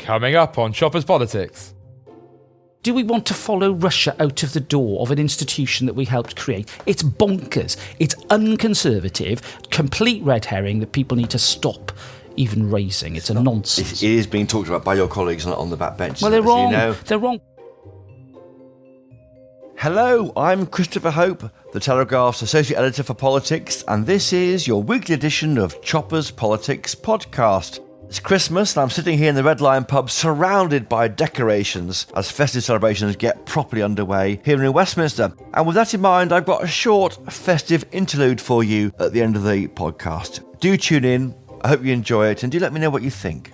Coming up on Choppers Politics. Do we want to follow Russia out of the door of an institution that we helped create? It's bonkers. It's unconservative, complete red herring that people need to stop even raising. It's a nonsense. It is being talked about by your colleagues on the backbench. Well, they're wrong. You know. They're wrong. Hello, I'm Christopher Hope, the Telegraph's Associate Editor for Politics, and this is your weekly edition of Choppers Politics podcast. It's Christmas and I'm sitting here in the Red Lion pub surrounded by decorations as festive celebrations get properly underway here in Westminster. And with that in mind, I've got a short festive interlude for you at the end of the podcast. Do tune in, I hope you enjoy it, and do let me know what you think.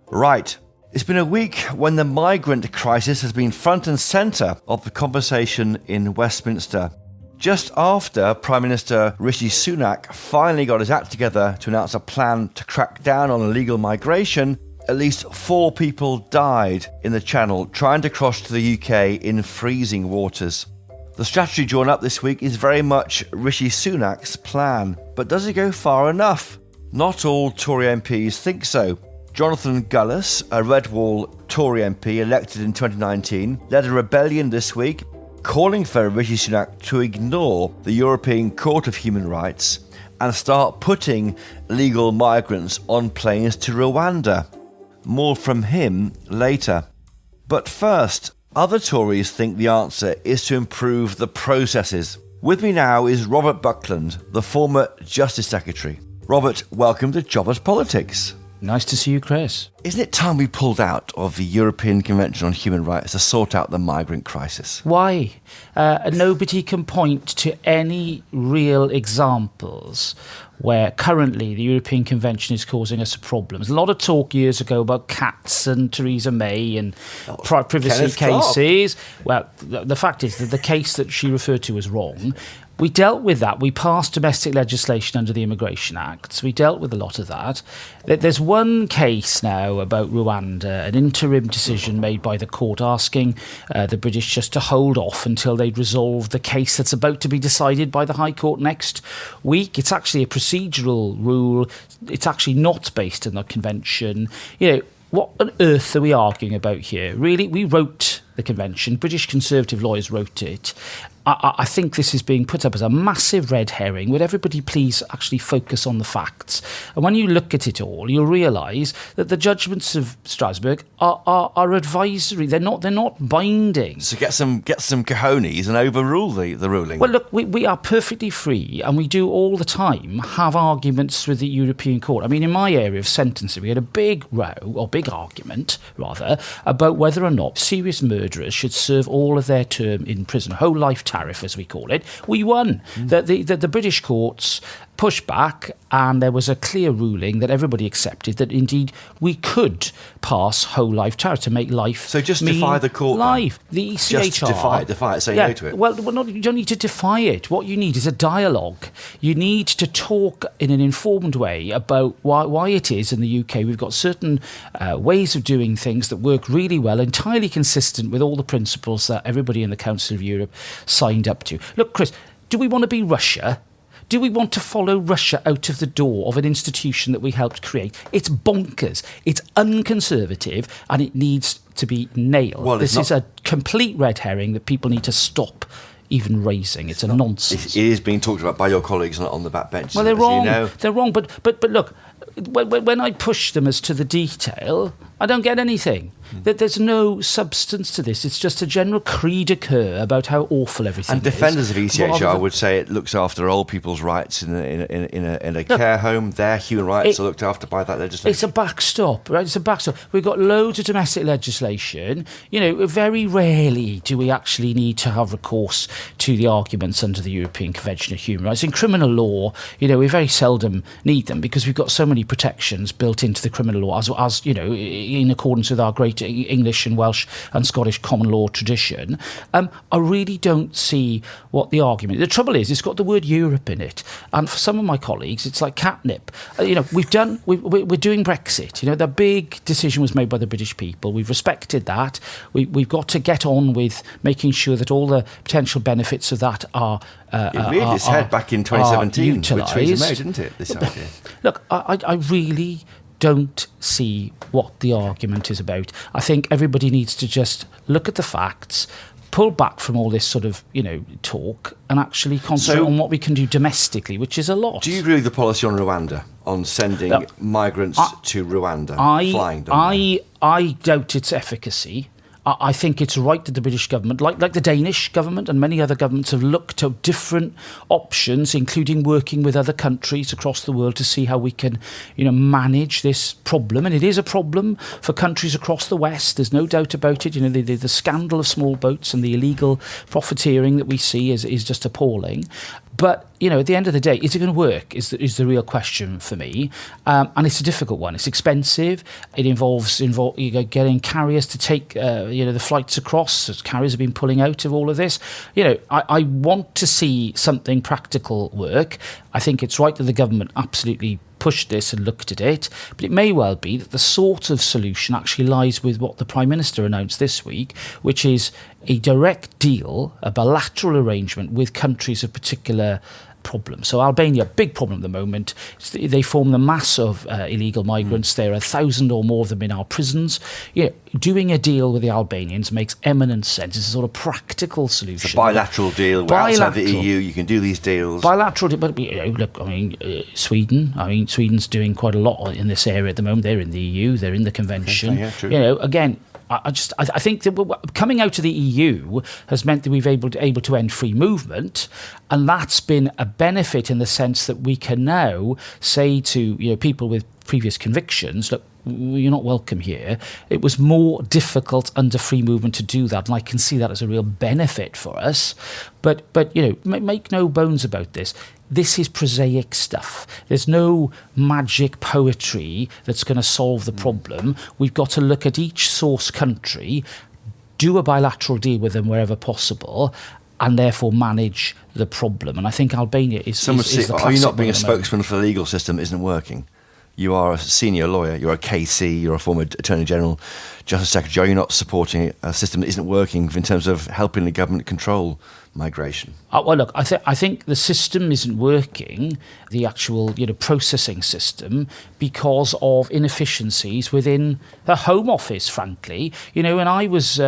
Right. It's been a week when the migrant crisis has been front and centre of the conversation in Westminster. Just after Prime Minister Rishi Sunak finally got his act together to announce a plan to crack down on illegal migration, at least 4 people died in the Channel trying to cross to the UK in freezing waters. The strategy drawn up this week is very much Rishi Sunak's plan, but does it go far enough? Not all Tory MPs think so. Jonathan Gullis, a Red Wall Tory MP elected in 2019, led a rebellion this week, calling for Rishi Sunak to ignore the European Court of Human Rights and start putting illegal migrants on planes to Rwanda. More from him later. But first, other Tories think the answer is to improve the processes. With me now is Robert Buckland, the former Justice Secretary. Robert, welcome to Choppers Politics. Nice to see you, Chris. Isn't it time we pulled out of the European Convention on Human Rights to sort out the migrant crisis? Why? Nobody can point to any real examples where currently the European Convention is causing us problems. A lot of talk years ago about cats and Theresa May and privacy cases. Well, the fact is that the case that she referred to was wrong. We dealt with that. We passed domestic legislation under the Immigration Act. We dealt with a lot of that. There's one case now about Rwanda, an interim decision made by the court asking the British just to hold off until they'd resolved the case that's about to be decided by the High Court next week. It's actually a procedural rule. It's actually not based on the convention. You know, what on earth are we arguing about here? Really, we wrote the convention. British Conservative lawyers wrote it. I think this is being put up as a massive red herring. Would everybody please actually focus on the facts? And when you look at it all, you'll realise that the judgments of Strasbourg are advisory. They're not binding. So get some cojones and overrule the ruling. Well, look, we are perfectly free, and we do all the time have arguments with the European Court. I mean, in my area of sentencing, we had a big argument, rather, about whether or not serious murderers should serve all of their term in prison, whole life tariff, as we call it. We won. The British courts pushed back, and there was a clear ruling that everybody accepted that indeed we could pass whole life tariff to make life. So just defy the court. Life. The ECHR. Just defy it. Say no to it. Well, you don't need to defy it. What you need is a dialogue. You need to talk in an informed way about why it is in the UK we've got certain ways of doing things that work really well, entirely consistent with all the principles that everybody in the Council of Europe signed up to. Look, Chris, do we want to be Russia? Do we want to follow Russia out of the door of an institution that we helped create? It's bonkers. It's unconservative, and it needs to be nailed. Well, this is a complete red herring that people need to stop even raising. It's a nonsense. It is being talked about by your colleagues on the backbench. Well, they're wrong. You know. They're wrong. But look, when I push them as to the detail, I don't get anything. There's no substance to this. It's just a general cri de coeur about how awful everything is. And defenders of ECHR would say it looks after old people's rights in a care home. Their human rights are looked after by that legislation. It's a backstop, right? It's a backstop. We've got loads of domestic legislation. You know, very rarely do we actually need to have recourse to the arguments under the European Convention of Human Rights. In criminal law, you know, we very seldom need them because we've got so many protections built into the criminal law, as you know, in accordance with our great English and Welsh and Scottish common law tradition. I really don't see what the argument. The trouble is, it's got the word Europe in it, and for some of my colleagues, it's like catnip. You know, we're doing Brexit. You know, the big decision was made by the British people. We've respected that. We've got to get on with making sure that all the potential benefits of that are. It reared its head back in 2017 with Theresa May, didn't it? This idea. Look, I really don't see what the argument is about. I think everybody needs to just look at the facts, pull back from all this sort of, talk, and actually concentrate on what we can do domestically, which is a lot. Do you agree with the policy on Rwanda, on sending migrants to Rwanda, flying them? I doubt its efficacy. I think it's right that the British government, like the Danish government and many other governments, have looked at different options, including working with other countries across the world to see how we can, manage this problem. And it is a problem for countries across the West. There's no doubt about it. The scandal of small boats and the illegal profiteering that we see is just appalling. But, at the end of the day, is it going to work is the real question for me. And it's a difficult one. It's expensive. It involves getting carriers to take, the flights across. As carriers have been pulling out of all of this. I want to see something practical work. I think it's right that the government absolutely pushed this and looked at it, but it may well be that the sort of solution actually lies with what the Prime Minister announced this week, which is a direct deal, a bilateral arrangement with countries of particular problem. So Albania, big problem at the moment. They form the mass of illegal migrants. There are 1,000 or more of them in our prisons. Doing a deal with the Albanians makes eminent sense. It's a sort of practical solution. It's a bilateral deal. We're outside the EU. You can do these deals. Bilateral, but look, Sweden. Sweden's doing quite a lot in this area at the moment. They're in the EU. They're in the convention. Okay, yeah, true. Again, I think that coming out of the EU has meant that we've able to end free movement, and that's been a benefit in the sense that we can now say to people with previous convictions, look, you're not welcome here. It was more difficult under free movement to do that, and I can see that as a real benefit for us. But make no bones about this. This is prosaic stuff. There's no magic poetry that's going to solve the problem. We've got to look at each source country, do a bilateral deal with them wherever possible, and therefore manage the problem. And I think Albania is the classic. Are you not being a spokesman for the legal system that isn't working? You are a senior lawyer, you're a KC, you're a former Attorney General, Justice Secretary. Are you not supporting a system that isn't working in terms of helping the government control migration? Well, look, I think the system isn't working, the actual processing system, because of inefficiencies within the Home Office, frankly. When I was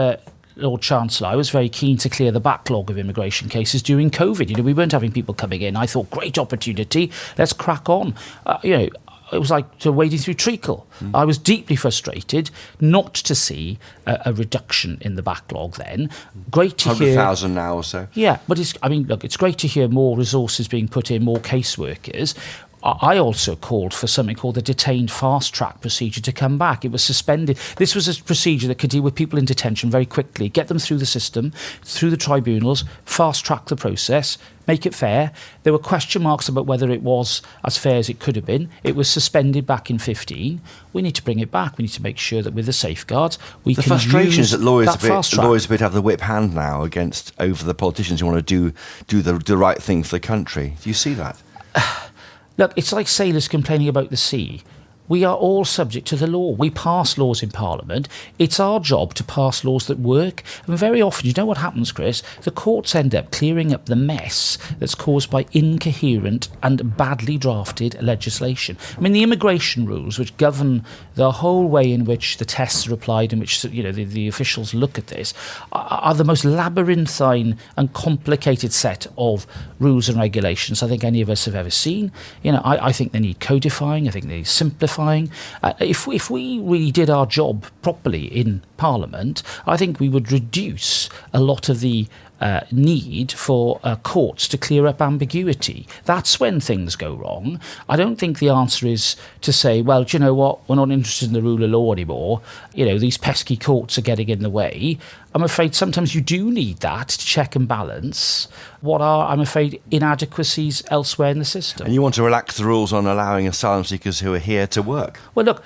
Lord Chancellor, I was very keen to clear the backlog of immigration cases during COVID. We weren't having people coming in. I thought, great opportunity, let's crack on. It was like wading through treacle. I was deeply frustrated not to see a reduction in the backlog then. Great to hear... 100,000 now or so. Yeah, but it's great to hear more resources being put in, more caseworkers. I also called for something called the detained fast-track procedure to come back. It was suspended. This was a procedure that could deal with people in detention very quickly, get them through the system, through the tribunals, fast-track the process, make it fair. There were question marks about whether it was as fair as it could have been. It was suspended back in 2015. We need to bring it back. We need to make sure that with the safeguards, we can use that fast-track. The frustration is that lawyers a bit have the whip hand now over the politicians who want to do the right thing for the country. Do you see that? Look, it's like sailors complaining about the sea. We are all subject to the law. We pass laws in Parliament. It's our job to pass laws that work. And very often, you know what happens, Chris? The courts end up clearing up the mess that's caused by incoherent and badly drafted legislation. The immigration rules, which govern the whole way in which the tests are applied, in which the officials look at this, are the most labyrinthine and complicated set of rules and regulations I think any of us have ever seen. I think they need codifying. I think they need simplifying. If we really did our job properly in Parliament, I think we would reduce a lot of the need for courts to clear up ambiguity. That's when things go wrong. I don't think the answer is to say, well, do you know what, we're not interested in the rule of law anymore. These pesky courts are getting in the way. I'm afraid sometimes you do need that to check and balance what are, I'm afraid, inadequacies elsewhere in the system. And you want to relax the rules on allowing asylum seekers who are here to work? Well, look,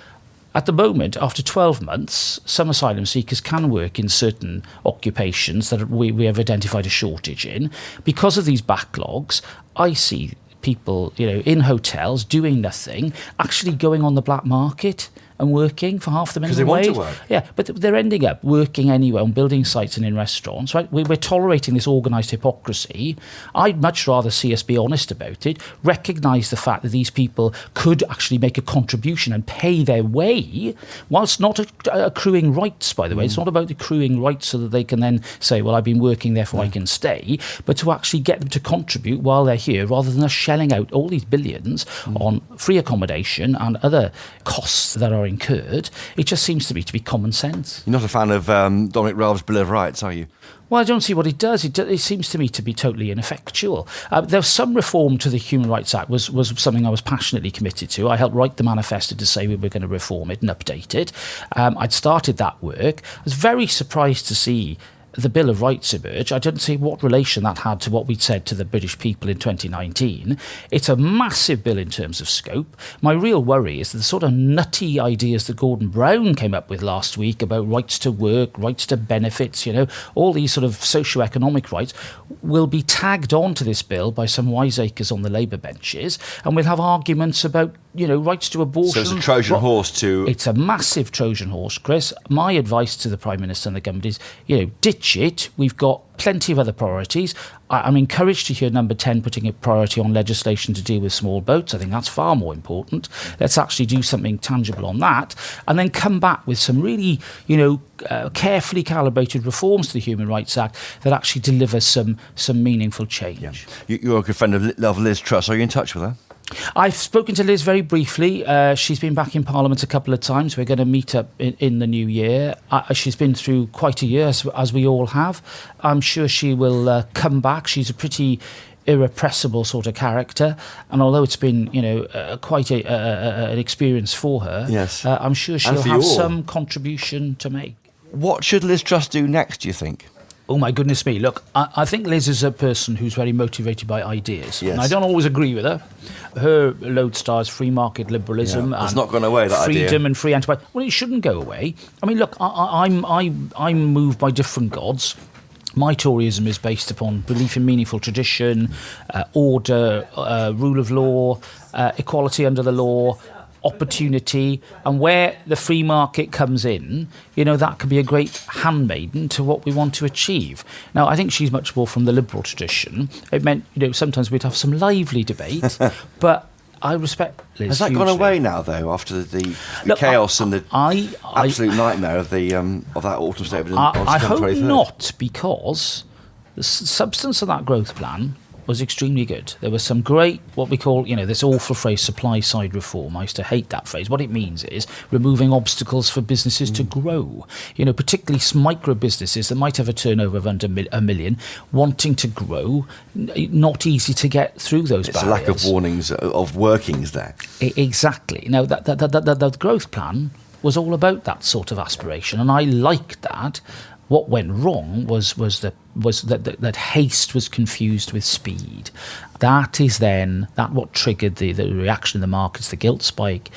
at the moment, after 12 months, some asylum seekers can work in certain occupations that we have identified a shortage in. Because of these backlogs, I see people, in hotels doing nothing, actually going on the black market and working for half the minimum 'Cause they want wage. to work. Yeah, but they're ending up working anyway on building sites and in restaurants, right? We're tolerating this organised hypocrisy. I'd much rather see us be honest about it, recognise the fact that these people could actually make a contribution and pay their way, whilst not accruing rights, by the way. It's not about accruing rights so that they can then say, well, I've been working, therefore I can stay, but to actually get them to contribute while they're here, rather than us shelling out all these billions on free accommodation and other costs that are incurred. It just seems to me to be common sense. You're not a fan of Dominic Raab's Bill of Rights, are you? Well, I don't see what it does. It seems to me to be totally ineffectual. There was some reform to the Human Rights Act was something I was passionately committed to. I helped write the manifesto to say we were going to reform it and update it. I'd started that work. I was very surprised to see the Bill of Rights emerge. I didn't see what relation that had to what we'd said to the British people in 2019. It's a massive bill in terms of scope. My real worry is the sort of nutty ideas that Gordon Brown came up with last week about rights to work, rights to benefits, all these sort of socio-economic rights will be tagged onto this bill by some wiseacres on the Labour benches, and we'll have arguments about rights to abortion. So it's a Trojan horse to... It's a massive Trojan horse, Chris. My advice to the Prime Minister and the government is, ditch it. We've got plenty of other priorities. I'm encouraged to hear Number 10 putting a priority on legislation to deal with small boats. I think that's far more important. Let's actually do something tangible on that, and then come back with some really, carefully calibrated reforms to the Human Rights Act that actually deliver some meaningful change. Yeah. You're a good friend of Liz Truss. Are you in touch with her? I've spoken to Liz very briefly. She's been back in Parliament a couple of times. We're going to meet up in the new year. She's been through quite a year, as we all have. I'm sure she will come back. She's a pretty irrepressible sort of character, and although it's been quite an experience for her, yes, I'm sure she'll have some contribution to make. What should Liz Truss do next, do you think? Oh, my goodness me. Look, I think Liz is a person who's very motivated by ideas. Yes. And I don't always agree with her. Her lodestar is free market liberalism. It's not gone away, that freedom idea. And free enterprise. Well, it shouldn't go away. I mean, look, I'm moved by different gods. My Toryism is based upon belief in meaningful tradition, order, rule of law, equality under the law, opportunity, and where the free market comes in, that can be a great handmaiden to what we want to achieve. Now, I think she's much more from the liberal tradition. It meant, sometimes we'd have some lively debate, but I respect Liz. Has that hugely. gone away now, though, after the chaos and the absolute nightmare of that autumn statement on September 23rd? I hope not, because the substance of that growth plan was extremely good. There was some great, what we call, this awful phrase, supply-side reform. I used to hate that phrase. What it means is removing obstacles for businesses to grow. Particularly micro businesses that might have a turnover of under a million, wanting to grow, not easy to get through those barriers. It's a lack of warnings of workings there. Exactly. Now, the growth plan was all about that sort of aspiration, and I liked that. What went wrong was that haste was confused with speed. That is what triggered the reaction in the markets, the gilt spike.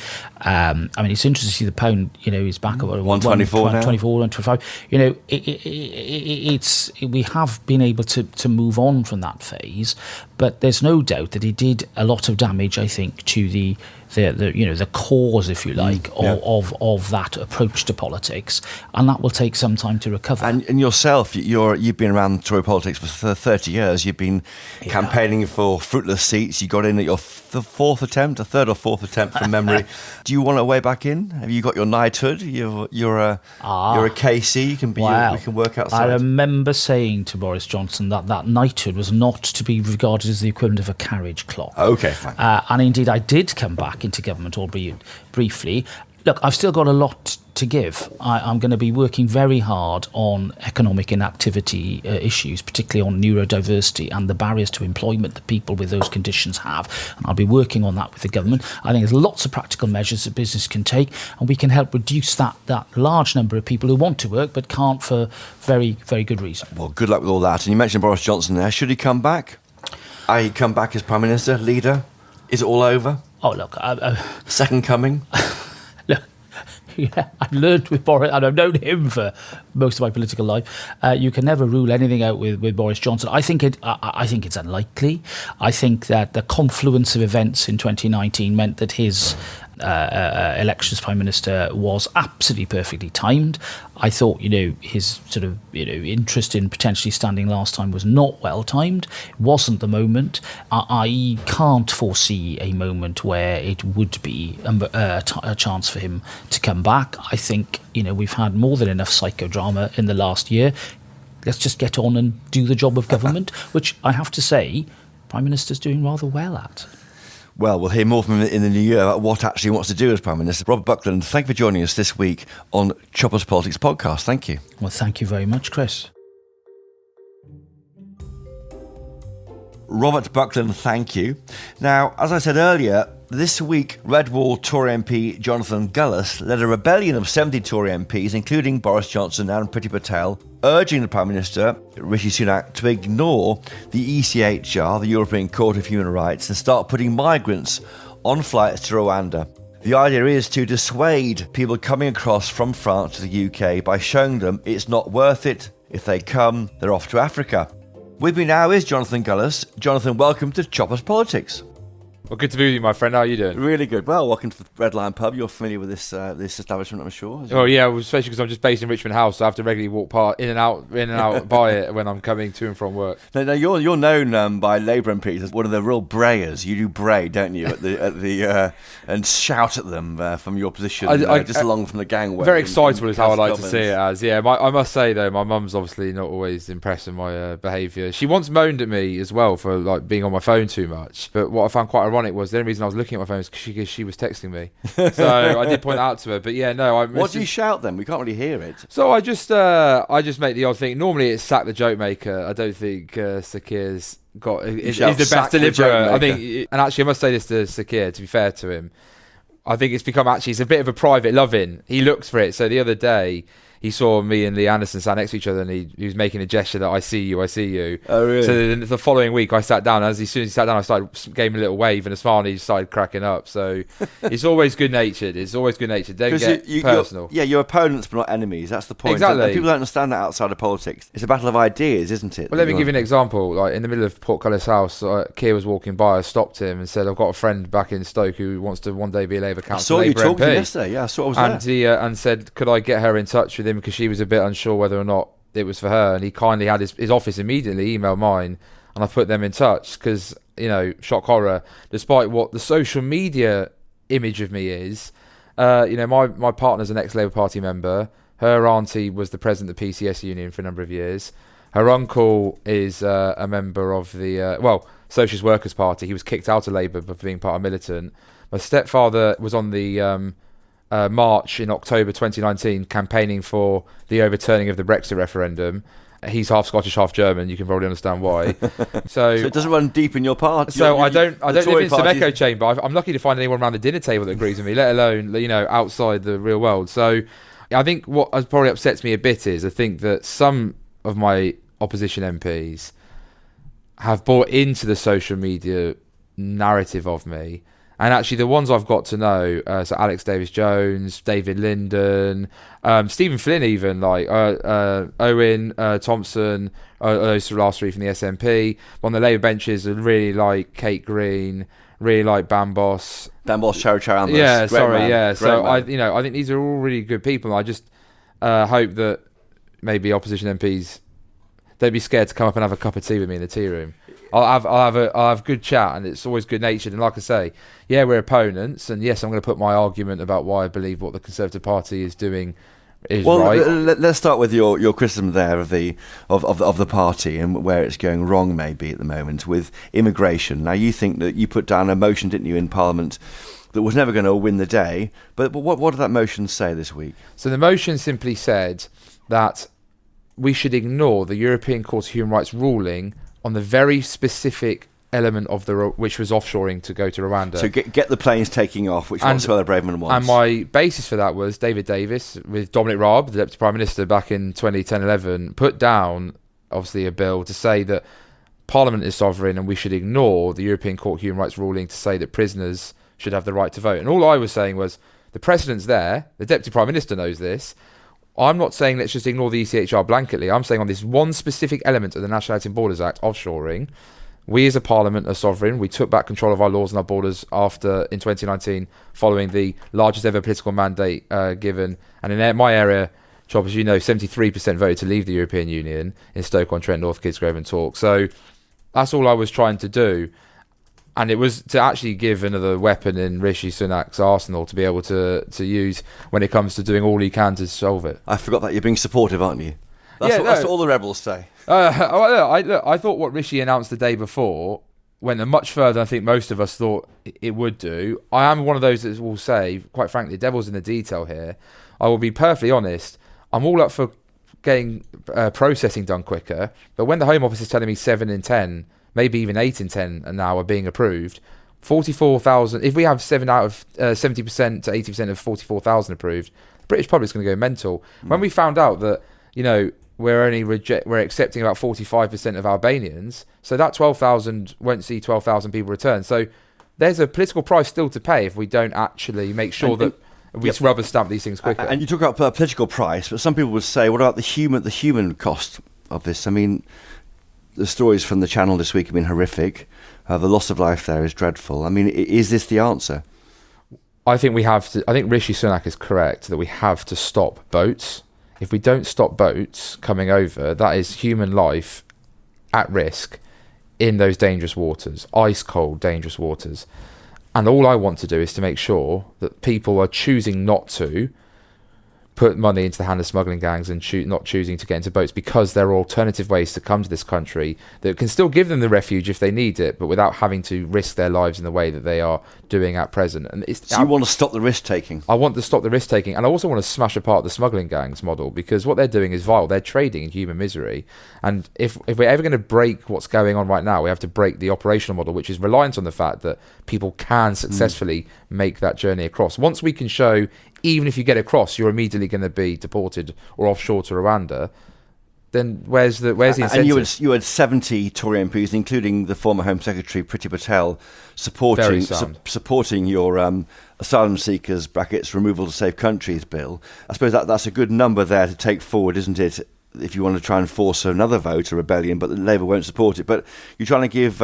It's interesting to see the pound, is back at 124 now. 124, 125. We have been able to move on from that phase, but there's no doubt that it did a lot of damage, I think, to the cause, if you like, of that approach to politics, and that will take some time to recover. And yourself, you've been around Tory politics for 30 years. You've been campaigning for fruitless seats. You got in at your third or fourth attempt from memory. Do you want a way back in? Have you got your knighthood? You're a KC. You can be. We can work outside. I remember saying to Boris Johnson that knighthood was not to be regarded as the equivalent of a carriage clock. Okay, fine. And indeed, I did come back into government, albeit briefly. Look, I've still got a lot to give. I'm going to be working very hard on economic inactivity issues, particularly on neurodiversity and the barriers to employment that people with those conditions have. And I'll be working on that with the government. I think there's lots of practical measures that business can take, and we can help reduce that large number of people who want to work but can't for very, very good reason. Well, good luck with all that. And you mentioned Boris Johnson there. Should he come back? He come back as Prime Minister, leader? Is it all over? Oh, look. Second coming? Look, I've learned with Boris, and I've known him for most of my political life. You can never rule anything out with Boris Johnson. I think it's unlikely. I think that the confluence of events in 2019 meant that his elections Prime Minister was absolutely perfectly timed. I thought, his sort of, interest in potentially standing last time was not well timed. It wasn't the moment. I can't foresee a moment where it would be a chance for him to come back. I think, we've had more than enough psychodrama in the last year. Let's just get on and do the job of government, which I have to say, Prime Minister's doing rather well at. Well, we'll hear more from him in the new year about what actually he wants to do as Prime Minister. Robert Buckland, thank you for joining us this week on Choppers Politics Podcast. Thank you. Well, thank you very much, Chris. Robert Buckland, thank you. Now, as I said earlier, this week, Red Wall Tory MP Jonathan Gullis led a rebellion of 70 Tory MPs, including Boris Johnson and Priti Patel, urging the Prime Minister, Rishi Sunak, to ignore the ECHR, the European Court of Human Rights, and start putting migrants on flights to Rwanda. The idea is to dissuade people coming across from France to the UK by showing them it's not worth it. If they come, they're off to Africa. With me now is Jonathan Gullis. Jonathan, welcome to Choppers Politics. Well, good to be with you, my friend. How are you doing? Really good. Well, welcome to the Red Lion Pub. You're familiar with this establishment, I'm sure. Oh yeah, well, especially because I'm just based in Richmond House, so I have to regularly walk in and out by it when I'm coming to and from work. Now you're known by Labour MPs as one of the real brayers. You do bray, don't you, at the and shout at them from your position, just along from the gangway. Very excitable is how I like to Commons. see it as. Yeah, I must say though, my mum's obviously not always impressed with my behaviour. She once moaned at me as well for being on my phone too much. But what I found quite ironic was the only reason I was looking at my phone was because she was texting me. So I did point it out to her. But yeah, no. What do you shout then? We can't really hear it. So I just make the odd thing. Normally it's sack the joke maker. I don't think Sakir's is the best deliverer. I think, and actually I must say this to Sakir, to be fair to him, I think it's become it's a bit of a private loving. He looks for it. So the other day he saw me and Lee Anderson sat next to each other, and he was making a gesture that I see you. Oh, really? So the following week I sat down. As soon as he sat down, I gave him a little wave and a smile, and he started cracking up. So it's always good natured. Don't get personal. You're opponents but not enemies. That's the point. Exactly. And people don't understand that outside of politics. It's a battle of ideas, isn't it? Well, let me give you an example. Like in the middle of Portcullis House, Keir was walking by. I stopped him and said, "I've got a friend back in Stoke who wants to one day be a Labour councillor." I saw you talking yesterday. Yeah, I saw. I was and there. And said, "Could I get her in touch with him because she was a bit unsure whether or not it was for her?" And he kindly had his office immediately email mine, and I put them in touch because, shock horror, despite what the social media image of me is, my partner's an ex-Labour Party member. Her auntie was the president of the PCS union for a number of years. Her uncle is a member of the Socialist Workers' Party. He was kicked out of Labour for being part of militant. My stepfather was on the march in October 2019 campaigning for the overturning of the Brexit referendum. He's half Scottish, half German. You can probably understand why. So it doesn't run deep in your party. So I don't live in some echo chamber. I'm lucky to find anyone around the dinner table that agrees with me, let alone outside the real world. So I think what probably upsets me a bit is I think that some of my opposition MPs have bought into the social media narrative of me. And actually, the ones I've got to know, so Alex Davis-Jones, David Linden, Stephen Flynn even, Owen Thompson, those last three from the SNP. On the Labour benches, I really like Kate Green, really like Bambos. Charo. Yeah, sorry, man. yeah. Great So man. I think these are all really good people. I just hope that maybe opposition MPs don't be scared to come up and have a cup of tea with me in the tea room. I'll have good chat, and it's always good natured. And like I say, yeah, we're opponents, and yes, I'm going to put my argument about why I believe what the Conservative Party is doing is right. Let's start with your criticism there of the party and where it's going wrong maybe at the moment with immigration. Now you think that you put down a motion, didn't you, in Parliament that was never going to win the day, but what did that motion say this week? So the motion simply said that we should ignore the European Court of Human Rights ruling on the very specific element of which was offshoring to go to Rwanda. So get the planes taking off, which Venezuela Braverman wants. And my basis for that was David Davis with Dominic Raab, the Deputy Prime Minister back in 2010-11, put down obviously a bill to say that Parliament is sovereign and we should ignore the European Court of Human Rights ruling to say that prisoners should have the right to vote. And all I was saying was the precedent's there, the Deputy Prime Minister knows this. I'm not saying let's just ignore the ECHR blanketly. I'm saying on this one specific element of the Nationality and Borders Act, offshoring, We as a parliament are sovereign. We took back control of our laws and our borders in 2019, following the largest ever political mandate given. And in my area, Chop, as you know, 73% voted to leave the European Union in Stoke-on-Trent, North Kidsgrove and Torque. So that's all I was trying to do. And it was to actually give another weapon in Rishi Sunak's arsenal to be able to use when it comes to doing all he can to solve it. I forgot that you're being supportive, aren't you? That's what all the rebels say. I thought what Rishi announced the day before went much further than I think most of us thought it would do. I am one of those that will say, quite frankly, the devil's in the detail here. I will be perfectly honest. I'm all up for getting processing done quicker, but when the Home Office is telling me 7 in 10, maybe even 8 in 10 now are being approved, 44,000, if we have 7 out of 70% to 80% of 44,000 approved, the British public's going to go mental. When we found out that, we're accepting about 45% of Albanians, so that 12,000 won't see 12,000 people return. So there's a political price still to pay if we don't actually make sure that we rubber stamp these things quicker. And you talk about a political price, but some people would say, what about the human cost of this? I mean, the stories from the Channel this week have been horrific. The loss of life there is dreadful. I mean, is this the answer? I think Rishi Sunak is correct that we have to stop boats. If we don't stop boats coming over, that is human life at risk in those dangerous waters, ice cold, dangerous waters. And all I want to do is to make sure that people are choosing not to put money into the hand of smuggling gangs and not choosing to get into boats, because there are alternative ways to come to this country that can still give them the refuge if they need it, but without having to risk their lives in the way that they are doing at present. And you want to stop the risk taking? I want to stop the risk taking, and I also want to smash apart the smuggling gangs model, because what they're doing is vile. They're trading in human misery, and if we're ever going to break what's going on right now, we have to break the operational model, which is reliant on the fact that people can successfully make that journey across. Once we can show, even if you get across, you're immediately going to be deported or offshore to Rwanda, then where's the incentive? And you had 70 Tory MPs, including the former Home Secretary Priti Patel, supporting your asylum seekers (brackets removal to safe countries) bill. I suppose that's a good number there to take forward, isn't it? If you want to try and force another vote, a rebellion, but Labour won't support it. But you're trying to give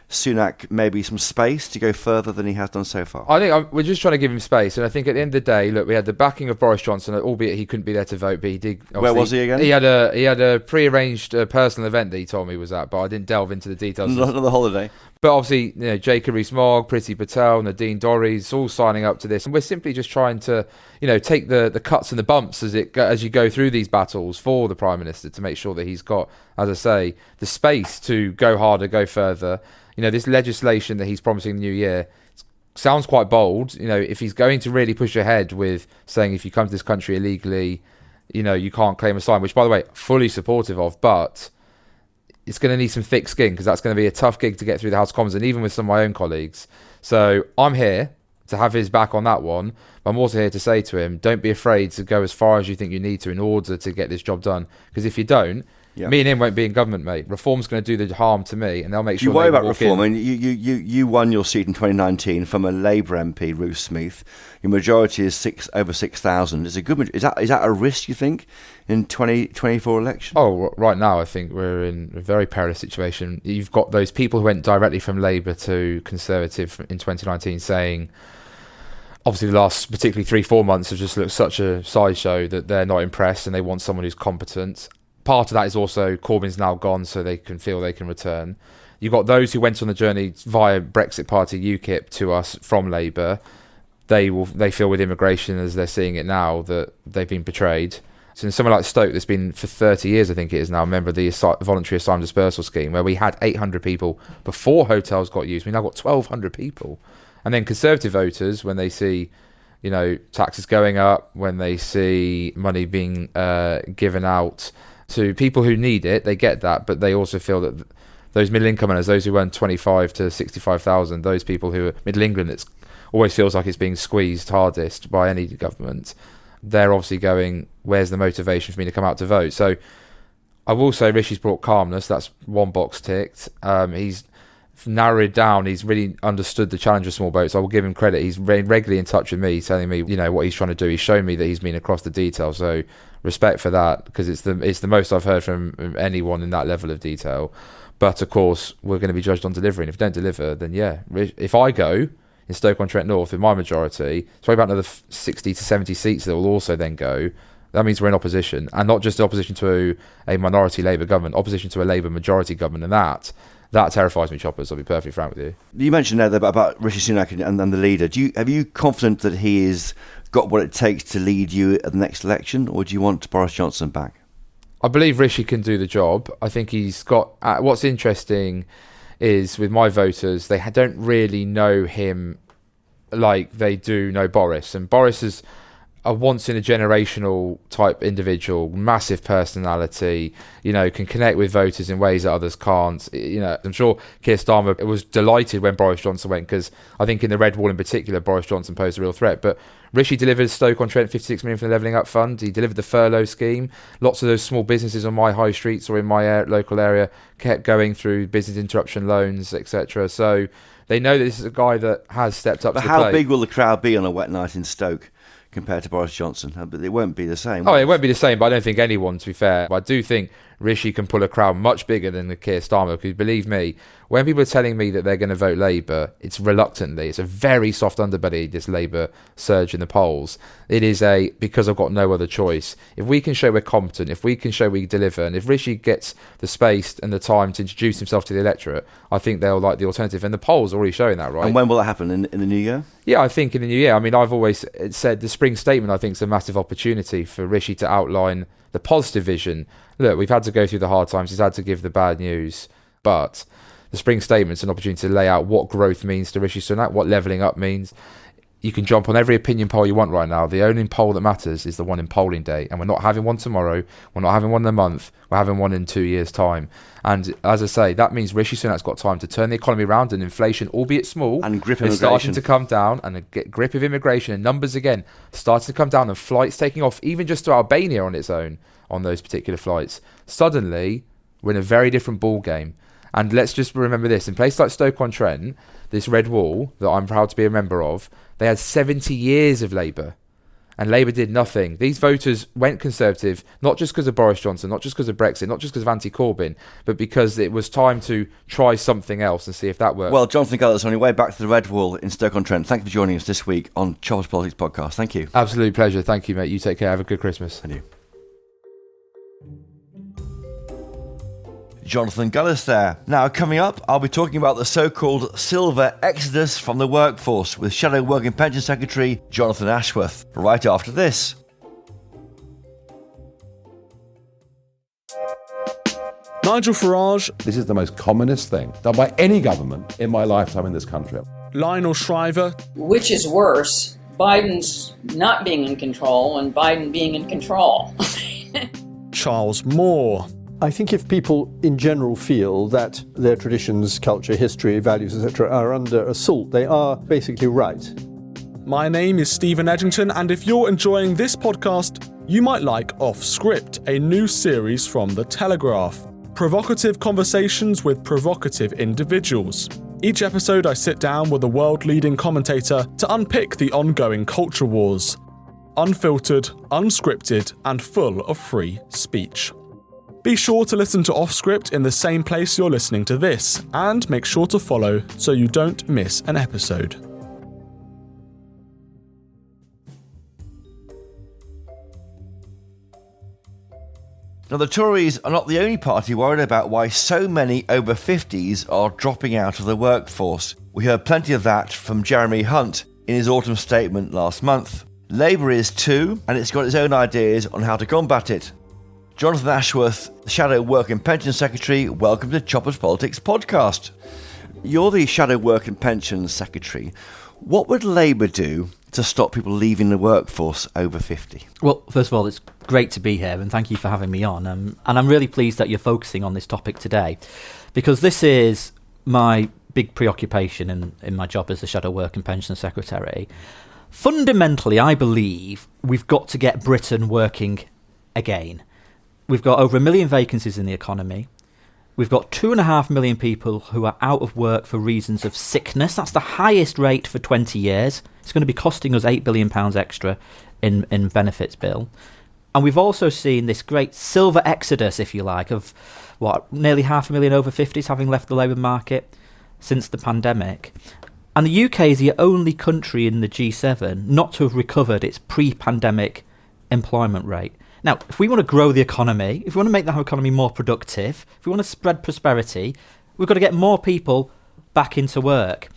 Sunak maybe some space to go further than he has done so far. I think we're just trying to give him space, and I think at the end of the day, look, we had the backing of Boris Johnson, albeit he couldn't be there to vote, but he did. Where was he again? He had a pre-arranged personal event that he told me was at, but I didn't delve into the details. Another holiday. But obviously, Jacob Rees-Mogg, Priti Patel, Nadine Dorries, all signing up to this, and we're simply just trying to, take the cuts and the bumps as you go through these battles for the Prime Minister, to make sure that he's got, as I say, the space to go harder, go further. This legislation that he's promising the new year sounds quite bold. If he's going to really push ahead with saying if you come to this country illegally, you can't claim asylum, which, by the way, fully supportive of, but it's going to need some thick skin, because that's going to be a tough gig to get through the House of Commons, and even with some of my own colleagues. So I'm here to have his back on that one, but I'm also here to say to him, don't be afraid to go as far as you think you need to in order to get this job done, because if you don't, me and him won't be in government, mate. Reform's going to do the harm to me, and they'll make sure. You worry about reform. I mean, you won your seat in 2019 from a Labour MP, Ruth Smith. Your majority is over 6,000. Is that a risk, you think, in 2024 election? Oh, right now I think we're in a very perilous situation. You've got those people who went directly from Labour to Conservative in 2019 saying, obviously the last particularly 3-4 months have just looked such a sideshow that they're not impressed and they want someone who's competent. Part of that is also Corbyn's now gone, so they can feel they can return. You've got those who went on the journey via Brexit Party, UKIP, to us from Labour. They feel with immigration, as they're seeing it now, that they've been betrayed. So in somewhere like Stoke, that's been for 30 years, I think it is now, a member of the voluntary asylum dispersal scheme, where we had 800 people before hotels got used. We now got 1,200 people. And then Conservative voters, when they see, taxes going up, when they see money being given out to people who need it, they get that, but they also feel that those middle income earners, those who earn 25 to 65,000, those people who are middle England, it always feels like it's being squeezed hardest by any government. They're obviously going, where's the motivation for me to come out to vote? So I will say Rishi's brought calmness. That's one box ticked. He's narrowed down. He's really understood the challenge of small boats. I will give him credit. He's regularly in touch with me, telling me, what he's trying to do. He's shown me that he's been across the detail. So respect for that, because it's the most I've heard from anyone in that level of detail. But of course, we're going to be judged on delivering. If we don't deliver, then if I go in Stoke-on-Trent North with my majority, it's probably about another 60 to 70 seats that will also then go. That means we're in opposition, and not just opposition to a minority Labour government, opposition to a Labour majority government, and that terrifies me, Choppers. I'll be perfectly frank with you. You mentioned there about Rishi Sunak and the leader. Are you confident that he has got what it takes to lead you at the next election, or do you want Boris Johnson back? I believe Rishi can do the job. I think he's got... what's interesting is, with my voters, they don't really know him like they do know Boris. And Boris is a once-in-a-generational type individual, massive personality, can connect with voters in ways that others can't. I'm sure Keir Starmer was delighted when Boris Johnson went, because I think in the Red Wall in particular, Boris Johnson posed a real threat. But Rishi delivered Stoke-on-Trent 56 million from the Levelling Up Fund. He delivered the furlough scheme. Lots of those small businesses on my high streets or in my local area kept going through business interruption loans, etc. So they know that this is a guy that has stepped up to the plate. But how big will the crowd be on a wet night in Stoke compared to Boris Johnson? It won't be the same. It won't be the same, but I don't think anyone, to be fair. But I do think Rishi can pull a crowd much bigger than the Keir Starmer, because believe me, when people are telling me that they're going to vote Labour, it's reluctantly. It's a very soft underbelly, this Labour surge in the polls. It is because I've got no other choice. If we can show we're competent, if we can show we deliver, and if Rishi gets the space and the time to introduce himself to the electorate, I think they'll like the alternative. And the polls are already showing that, right? And when will that happen? In the new year? Yeah, I think in the new year. I mean, I've always said the spring statement, I think, is a massive opportunity for Rishi to outline the positive vision. Look, we've had to go through the hard times. He's had to give the bad news. But the spring statement's an opportunity to lay out what growth means to Rishi Sunak, what levelling up means. You can jump on every opinion poll you want right now. The only poll that matters is the one in polling day. And we're not having one tomorrow. We're not having one in a month. We're having one in 2 years' time. And as I say, that means Rishi Sunak's got time to turn the economy around, and inflation, albeit small, and grip is starting to come down, and the grip of immigration and numbers again starting to come down, and flights taking off, even just to Albania on its own, on those particular flights. Suddenly, we're in a very different ball game. And let's just remember this, in places like Stoke-on-Trent, this Red Wall that I'm proud to be a member of, they had 70 years of Labour, and Labour did nothing. These voters went Conservative, not just because of Boris Johnson, not just because of Brexit, not just because of anti-Corbyn, but because it was time to try something else and see if that worked. Well, Jonathan Gullis, on your way back to the Red Wall in Stoke-on-Trent, thank you for joining us this week on Choppers Politics Podcast. Thank you. Absolute pleasure. Thank you, mate. You take care. Have a good Christmas. And you. Jonathan Gullis there. Now, coming up, I'll be talking about the so-called silver exodus from the workforce with Shadow Work and Pension Secretary Jonathan Ashworth, right after this. Nigel Farage. This is the most commonest thing done by any government in my lifetime in this country. Lionel Shriver. Which is worse, Biden's not being in control and Biden being in control? Charles Moore. I think if people in general feel that their traditions, culture, history, values, etc. are under assault, they are basically right. My name is Stephen Edgington, and if you're enjoying this podcast, you might like Off Script, a new series from The Telegraph. Provocative conversations with provocative individuals. Each episode I sit down with a world-leading commentator to unpick the ongoing culture wars. Unfiltered, unscripted, and full of free speech. Be sure to listen to Off Script in the same place you're listening to this, and make sure to follow so you don't miss an episode. Now, the Tories are not the only party worried about why so many over 50s are dropping out of the workforce. We heard plenty of that from Jeremy Hunt in his autumn statement last month. Labour is too, and it's got its own ideas on how to combat it. Jonathan Ashworth, the Shadow Work and Pension Secretary, welcome to Choppers Politics Podcast. You're the Shadow Work and Pension Secretary. What would Labour do to stop people leaving the workforce over 50? Well, first of all, it's great to be here and thank you for having me on. And I'm really pleased that you're focusing on this topic today, because this is my big preoccupation in my job as the Shadow Work and Pension Secretary. Fundamentally, I believe we've got to get Britain working again. We've got over 1 million vacancies in the economy. We've got 2.5 million people who are out of work for reasons of sickness. That's the highest rate for 20 years. It's going to be costing us £8 billion extra in benefits bill. And we've also seen this great silver exodus, if you like, of nearly 500,000 over 50s having left the labour market since the pandemic. And the UK is the only country in the G7 not to have recovered its pre-pandemic employment rate. Now, if we want to grow the economy, if we want to make the economy more productive, if we want to spread prosperity, we've got to get more people back into work.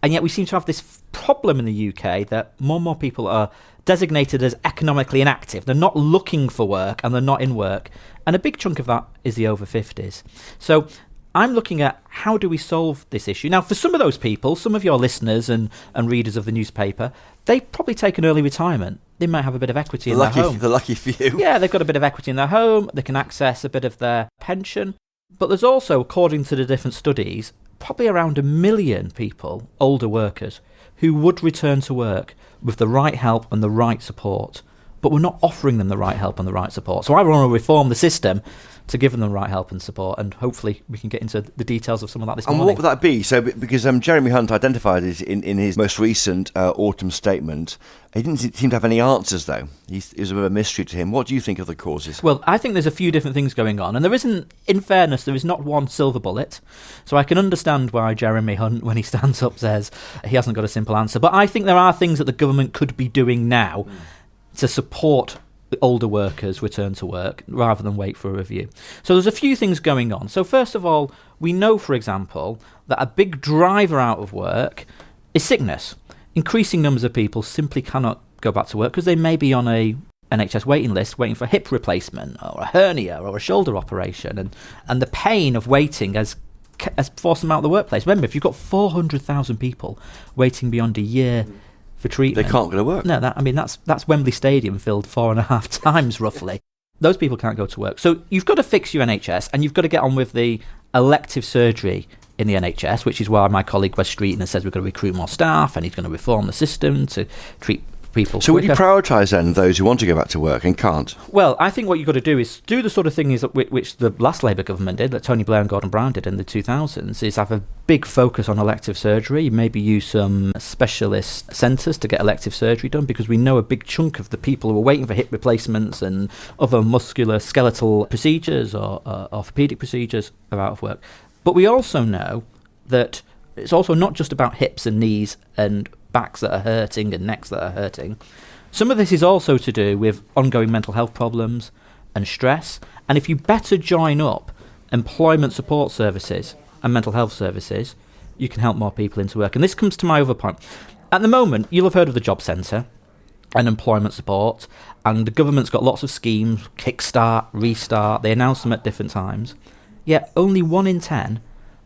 And yet we seem to have this problem in the UK that more and more people are designated as economically inactive. They're not looking for work and they're not in work. And a big chunk of that is the over 50s. So I'm looking at how do we solve this issue. Now, for some of those people, some of your listeners and readers of the newspaper, they probably take an early retirement. They might have a bit of equity in their home. The lucky few. Yeah, they've got a bit of equity in their home. They can access a bit of their pension. But there's also, according to the different studies, probably around 1 million people, older workers, who would return to work with the right help and the right support. But we're not offering them the right help and the right support. So I want to reform the system to give them the right help and support, and hopefully we can get into the details of some of that this morning. And what would that be? So, because Jeremy Hunt identified it in his most recent autumn statement, he didn't seem to have any answers, though. It was a bit of a mystery to him. What do you think of the causes? Well, I think there's a few different things going on, and there isn't, in fairness, there is not one silver bullet. So I can understand why Jeremy Hunt, when he stands up, says he hasn't got a simple answer. But I think there are things that the government could be doing now to support the older workers return to work rather than wait for a review. So there's a few things going on. So first of all, we know, for example, that a big driver out of work is sickness. Increasing numbers of people simply cannot go back to work because they may be on a NHS waiting list waiting for a hip replacement or a hernia or a shoulder operation, and the pain of waiting has forced them out of the workplace. Remember, if you've got 400,000 people waiting beyond a year for treatment, they can't go to work. No, that's Wembley Stadium filled 4.5 times roughly. Those people can't go to work. So you've got to fix your NHS, and you've got to get on with the elective surgery in the NHS, which is why my colleague Wes Streeton says we've got to recruit more staff, and he's going to reform the system to treat people So quicker. would you prioritise then those who want to go back to work and can't? Well, I think what you've got to do is do the sort of thing which the last Labour government did, that Tony Blair and Gordon Brown did in the 2000s, is have a big focus on elective surgery, maybe use some specialist centres to get elective surgery done, because we know a big chunk of the people who are waiting for hip replacements and other musculoskeletal procedures or orthopaedic procedures are out of work. But we also know that it's also not just about hips and knees and backs that are hurting and necks that are hurting. Some of this is also to do with ongoing mental health problems and stress. And if you better join up employment support services and mental health services, you can help more people into work. And this comes to my other point. At the moment, you'll have heard of the Job Centre and employment support, and the government's got lots of schemes, Kickstart, Restart, they announce them at different times. Yet only 1 in 10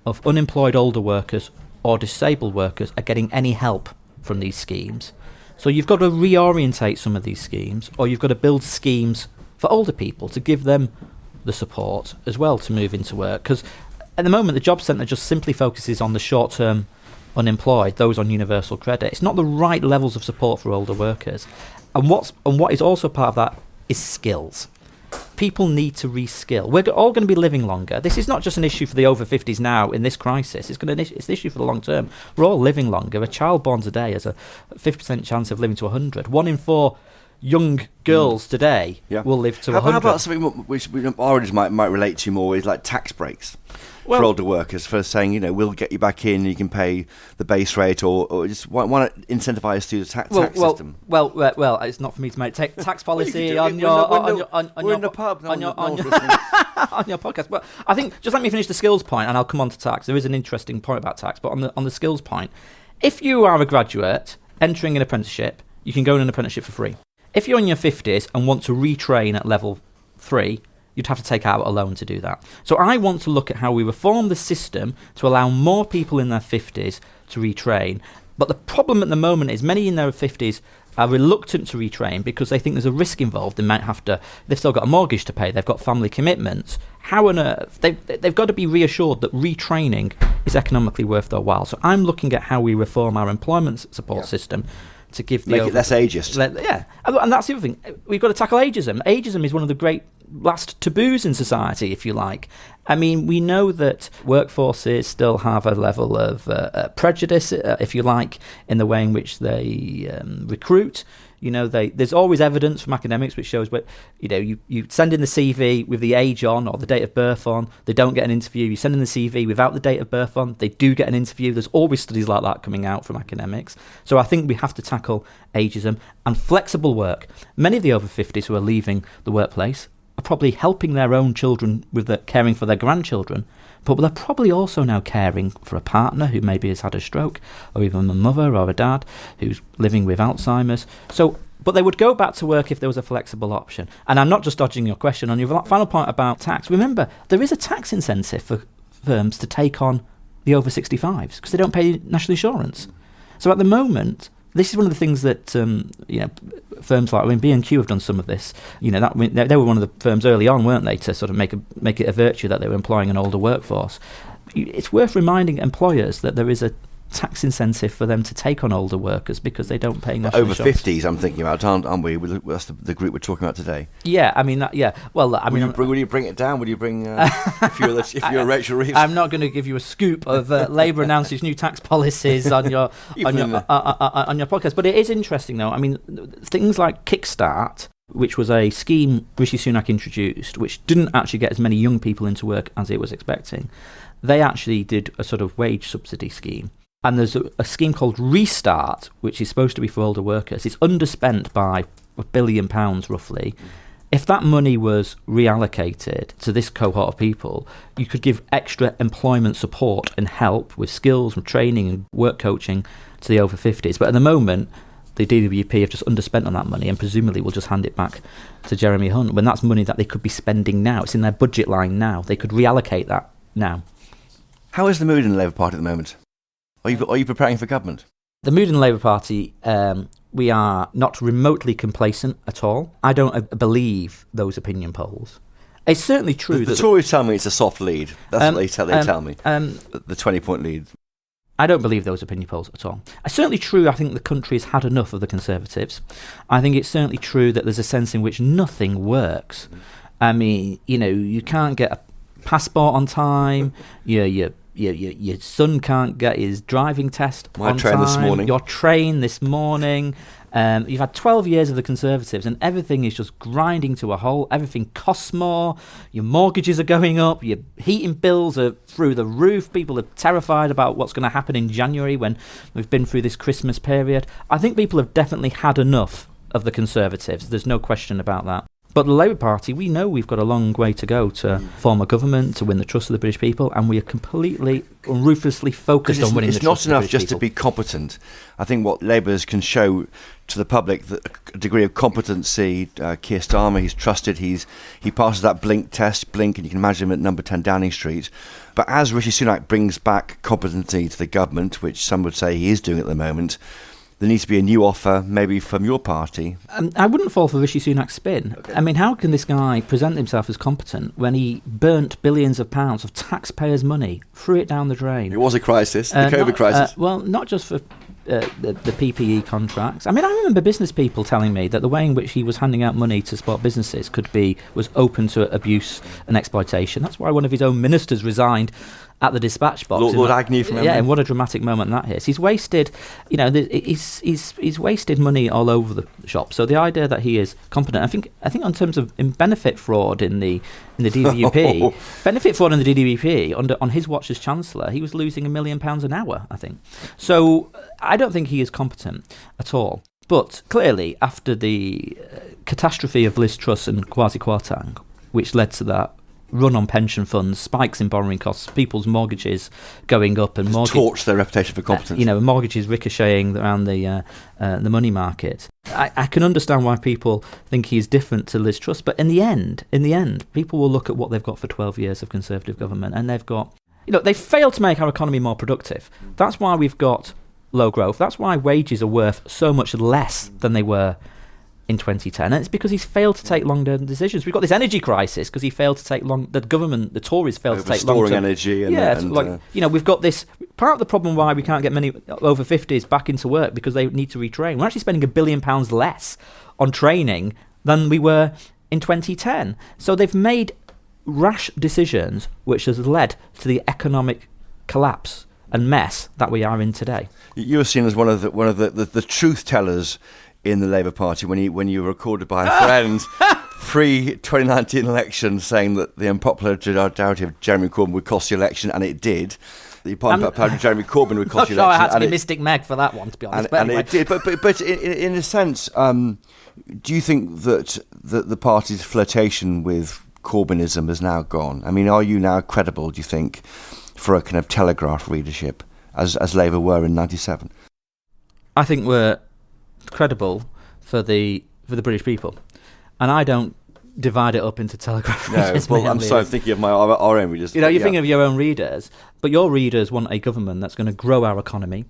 of unemployed older workers or disabled workers are getting any help from these schemes. So you've got to reorientate some of these schemes, or you've got to build schemes for older people to give them the support as well to move into work. Because at the moment, the Job Centre just simply focuses on the short-term unemployed, those on universal credit. It's not the right levels of support for older workers. And what is also part of that is skills. People need to reskill. We're all going to be living longer. This is not just an issue for the over 50s now in this crisis. It's an issue for the long term. We're all living longer. A child born today has a 50% chance of living to 100. 1 in 4 young girls today will live to 100. How about something which our audience might relate to more, is like tax breaks for older workers, for saying, we'll get you back in, you can pay the base rate, or just why not incentivise through the tax system? Well, it's not for me to make tax policy on your podcast. But I think, just let me finish the skills point, and I'll come on to tax. There is an interesting point about tax, but on the skills point, if you are a graduate entering an apprenticeship, you can go in an apprenticeship for free. If you're in your 50s and want to retrain at level 3, you'd have to take out a loan to do that. So I want to look at how we reform the system to allow more people in their 50s to retrain. But the problem at the moment is many in their 50s are reluctant to retrain because they think there's a risk involved. They've still got a mortgage to pay, they've got family commitments. How on earth? They've got to be reassured that retraining is economically worth their while. So I'm looking at how we reform our employment support system to give make it less ageist. And that's the other thing. We've got to tackle ageism. Ageism is one of the great last taboos in society, if you like. I mean, we know that workforces still have a level of prejudice, if you like, in the way in which they recruit. You know, there's always evidence from academics which shows where, you know, you send in the CV with the age on or the date of birth on, they don't get an interview. You send in the CV without the date of birth on, they do get an interview. There's always studies like that coming out from academics. So I think we have to tackle ageism and flexible work. Many of the over 50s who are leaving the workplace are probably helping their own children with caring for their grandchildren, but they're probably also now caring for a partner who maybe has had a stroke, or even a mother or a dad who's living with Alzheimer's. So, but they would go back to work if there was a flexible option. And I'm not just dodging your question. On your final point about tax, remember, there is a tax incentive for firms to take on the over 65s because they don't pay national insurance. So at the moment, this is one of the things that firms like, I mean, B&Q have done some of this. You know, they were one of the firms early on, weren't they, to sort of make it a virtue that they were employing an older workforce. It's worth reminding employers that there is a tax incentive for them to take on older workers because they don't pay national over insurance. 50s, I'm thinking about, aren't we? That's the group we're talking about today. Yeah, I mean, Well, I mean, will you bring it down? Will you bring if you're Rachel Reeves? I'm not going to give you a scoop of Labour announces new tax policies on your podcast, but it is interesting though. I mean, things like Kickstart, which was a scheme Rishi Sunak introduced, which didn't actually get as many young people into work as it was expecting. They actually did a sort of wage subsidy scheme. And there's a scheme called Restart, which is supposed to be for older workers. It's underspent by £1 billion, roughly. If that money was reallocated to this cohort of people, you could give extra employment support and help with skills and training and work coaching to the over 50s. But at the moment, the DWP have just underspent on that money and presumably will just hand it back to Jeremy Hunt when that's money that they could be spending now. It's in their budget line now. They could reallocate that now. How is the mood in the Labour Party at the moment? Are you preparing for government? The mood in the Labour Party, we are not remotely complacent at all. I don't believe those opinion polls. It's certainly true The Tories tell me it's a soft lead. That's what they tell me. The 20-point lead. I don't believe those opinion polls at all. It's certainly true I think the country's had enough of the Conservatives. I think it's certainly true that there's a sense in which nothing works. I mean, you know, you can't get a passport on time, your son can't get his driving test on time. Your train this morning. You've had 12 years of the Conservatives and everything is just grinding to a halt. Everything costs more. Your mortgages are going up. Your heating bills are through the roof. People are terrified about what's going to happen in January when we've been through this Christmas period. I think people have definitely had enough of the Conservatives. There's no question about that. But the Labour Party, we know we've got a long way to go to form a government, to win the trust of the British people, and we are completely ruthlessly focused on winning the trust of the British people. It's not enough just to be competent. I think what Labour's can show to the public, a degree of competency. Keir Starmer, he's trusted, he passes that Blink test, and you can imagine him at number 10 Downing Street. But as Rishi Sunak brings back competency to the government, which some would say he is doing at the moment, there needs to be a new offer, maybe from your party. I wouldn't fall for Rishi Sunak's spin. Okay. I mean, how can this guy present himself as competent when he burnt billions of pounds of taxpayers' money, threw it down the drain? It was a crisis, the COVID crisis. Well, not just for the PPE contracts. I mean, I remember business people telling me that the way in which he was handing out money to support businesses was open to abuse and exploitation. That's why one of his own ministers resigned at the dispatch box. Lord Agnew from and what a dramatic moment that is. He's wasted, he's wasted money all over the shop. So the idea that he is competent, I think in terms of benefit fraud in the DWP, benefit fraud in the DWP on his watch as Chancellor, he was losing £1 million an hour, I think. So I don't think he is competent at all. But clearly, after the catastrophe of Liz Truss and Kwasi Kwarteng, which led to that run on pension funds, spikes in borrowing costs, people's mortgages going up, and torch their reputation for competence. Mortgages ricocheting around the money market. I can understand why people think he's different to Liz Truss, but in the end, people will look at what they've got for 12 years of Conservative government, and they've got, they failed to make our economy more productive. That's why we've got low growth. That's why wages are worth so much less than they were in 2010, and it's because he's failed to take long-term decisions. We've got this energy crisis because he failed to take the Tories failed to take long-term energy. We've got this. Part of the problem why we can't get many over 50s back into work because they need to retrain. We're actually spending £1 billion less on training than we were in 2010. So they've made rash decisions which has led to the economic collapse and mess that we are in today. You were seen as one of the truth tellers in the Labour Party when you were recorded by a friend pre-2019 election saying that the unpopularity of Jeremy Corbyn would cost the election, and it did. The unpopularity of Jeremy Corbyn would cost the election. I had to be Mystic Meg for that one, to be honest. And it did. But in a sense, do you think that the party's flirtation with Corbynism has now gone? I mean, are you now credible, do you think, for a kind of Telegraph readership, as Labour were in 97? I think we're credible for the British people, and I don't divide it up into Telegraph readers. No, well, I'm sorry, I'm thinking of our own readers. You're thinking of your own readers, but your readers want a government that's going to grow our economy,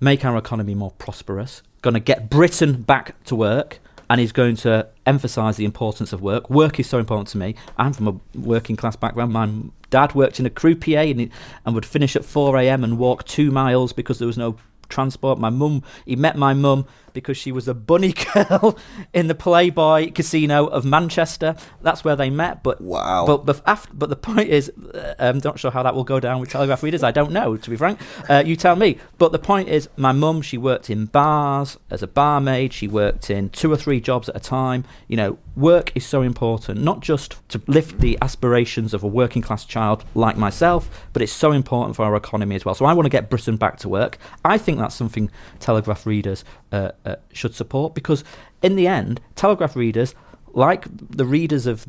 make our economy more prosperous, going to get Britain back to work, and he's going to emphasise the importance of work. Work is so important to me. I'm from a working class background. My dad worked in a croupier and would finish at 4 a.m. and walk 2 miles because there was no transport. He met my mum because she was a bunny girl in the Playboy Casino of Manchester. That's where they met. But wow. But the point is, I'm not sure how that will go down with Telegraph readers. I don't know, to be frank. You tell me. But the point is, my mum, she worked in bars as a barmaid. She worked in 2 or 3 jobs at a time. You know, work is so important, not just to lift the aspirations of a working class child like myself, but it's so important for our economy as well. So I want to get Britain back to work. I think that's something Telegraph readers should support, because in the end, Telegraph readers, like the readers of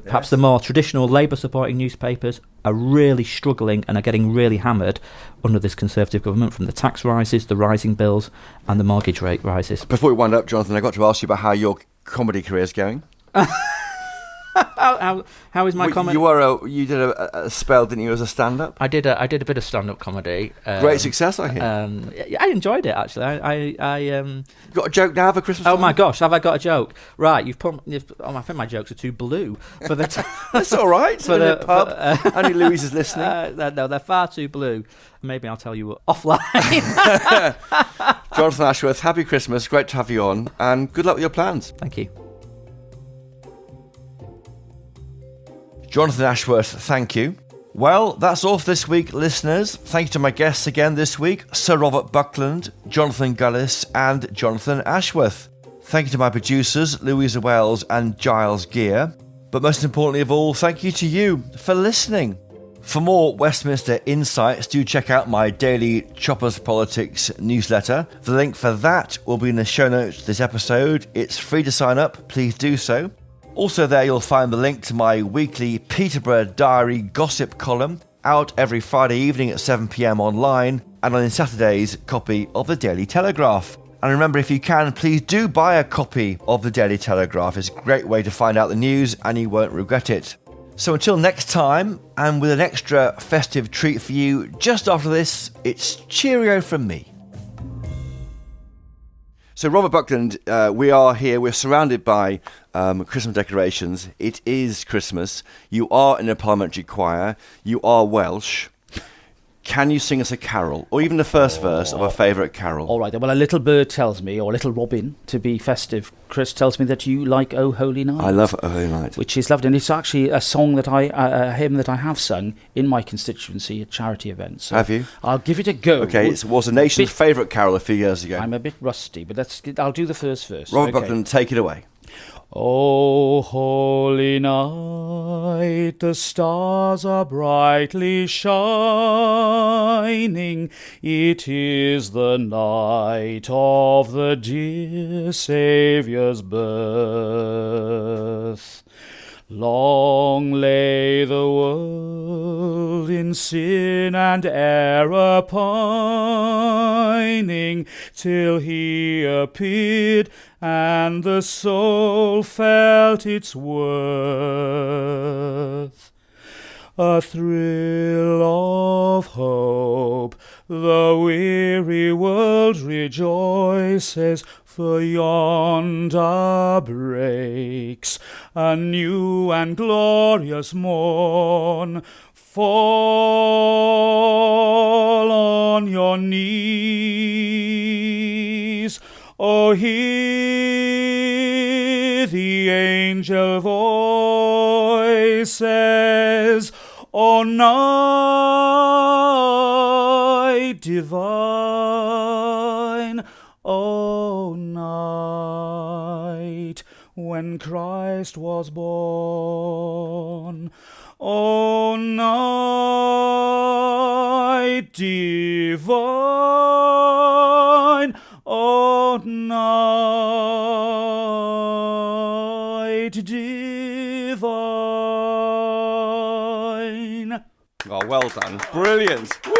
perhaps the more traditional Labour supporting newspapers, are really struggling and are getting really hammered under this Conservative government, from the tax rises, the rising bills and the mortgage rate rises. Before we wind up, Jonathan, I got to ask you about how your comedy career is going. How is my comedy? You did a spell, didn't you, as a stand-up? I did a bit of stand-up comedy. Great success, I hear. I enjoyed it, actually. I got a joke now for Christmas? Oh my gosh, have I got a joke? Right, I think my jokes are too blue for the. That's all right. For the pub. Only Louise is listening. No, they're far too blue. Maybe I'll tell you offline. Jonathan Ashworth, happy Christmas. Great to have you on, and good luck with your plans. Thank you. Jonathan Ashworth, thank you. Well, that's all for this week, listeners. Thank you to my guests again this week, Sir Robert Buckland, Jonathan Gullis and Jonathan Ashworth. Thank you to my producers, Louisa Wells and Giles Gear. But most importantly of all, thank you to you for listening. For more Westminster insights, do check out my daily Choppers Politics newsletter. The link for that will be in the show notes of this episode. It's free to sign up, please do so. Also there you'll find the link to my weekly Peterborough Diary gossip column, out every Friday evening at 7 p.m. online, and on Saturdays, copy of the Daily Telegraph. And remember, if you can, please do buy a copy of the Daily Telegraph. It's a great way to find out the news and you won't regret it. So until next time, and with an extra festive treat for you just after this, it's cheerio from me. So Robert Buckland, we are here, we're surrounded by Christmas decorations. It is Christmas. You are in a parliamentary choir. You are Welsh. Can you sing us a carol, or even the first verse of a favourite carol? All right, well, a little bird tells me, or a little robin, to be festive, Chris, tells me that you like O Holy Night. I love O Holy Night. Which is lovely, and it's actually a song that a hymn that I have sung in my constituency at charity events. So have you? I'll give it a go. Okay, it was the nation's favourite carol a few years ago. I'm a bit rusty, but I'll do the first verse. Robert Buckland, take it away. O holy night, the stars are brightly shining. It is the night of the dear Saviour's birth. Long lay the world in sin and error pining, till he appeared and the soul felt its worth. A thrill of hope, the weary world rejoices, for yonder breaks a new and glorious morn. Fall on your knees, O hear hear the angel voices on night divine, O night when Christ was born, O night divine, O night divine. Oh, well done. Brilliant. Woo!